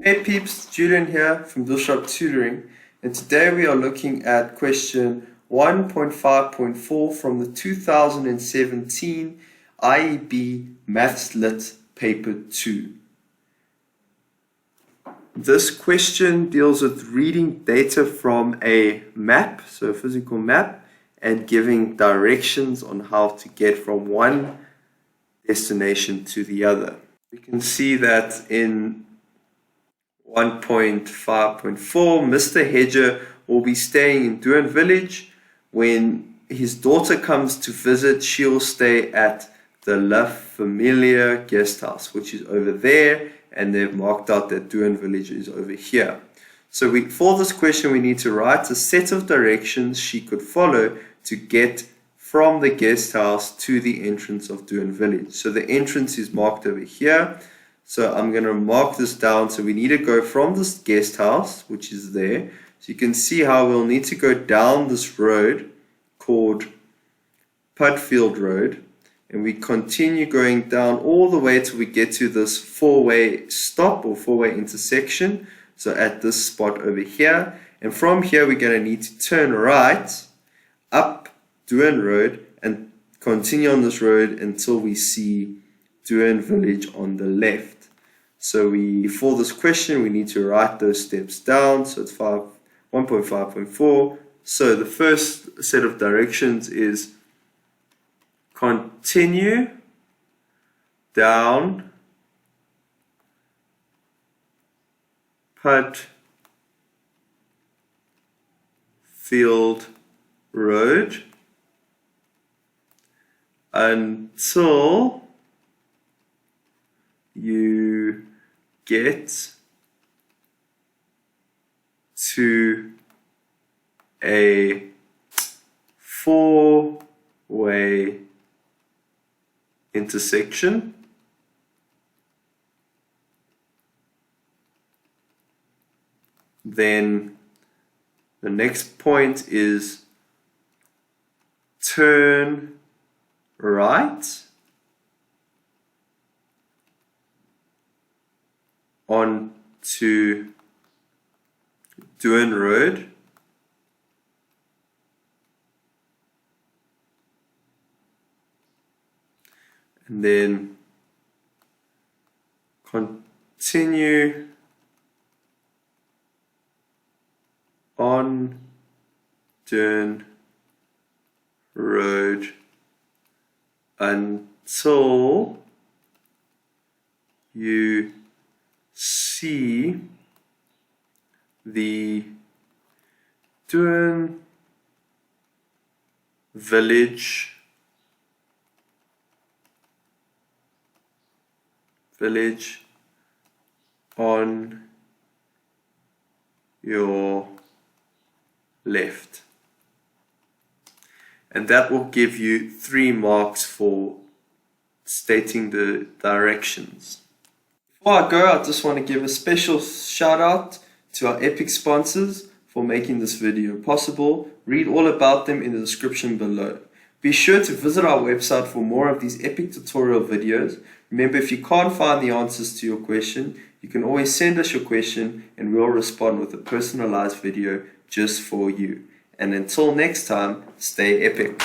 Hey peeps, Julian here from Tutoring, and today we are looking at question 1.5.4 from the 2017 IEB Maths Lit Paper 2. This question deals with reading data from a map, so a physical map, and giving directions on how to get from one destination to the other. We can see that in 1.5.4, Mr. Hedger will be staying in Duan Village. When his daughter comes to visit, she'll stay at the La Familia guest house, which is over there, and they've marked out that Duan Village is over here. So for this question, we need to write a set of directions she could follow to get from the guest house to the entrance of Duan Village. So the entrance is marked over here. So I'm going to mark this down. So we need to go from this guest house, which is there. So you can see how we'll need to go down this road called Pudfield Road. And we continue going down all the way till we get to this four-way stop or four-way intersection. So at this spot over here. And from here, we're going to need to turn right up Duan Road and continue on this road until we see Duan Village on the left. So for this question, we need to write those steps down. So it's 1.5.4. So the first set of directions is continue down Pudfield Road until you get to a four-way intersection. Then the next point is turn right onto Duan Road and then continue on Duan Road until you see the Duan Village on your left. And that will give you 3 marks for stating the directions. Before I go, I just want to give a special shout out to our epic sponsors for making this video possible. Read all about them in the description below. Be sure to visit our website for more of these epic tutorial videos. Remember, if you can't find the answers to your question, you can always send us your question and we'll respond with a personalized video just for you. And until next time, stay epic.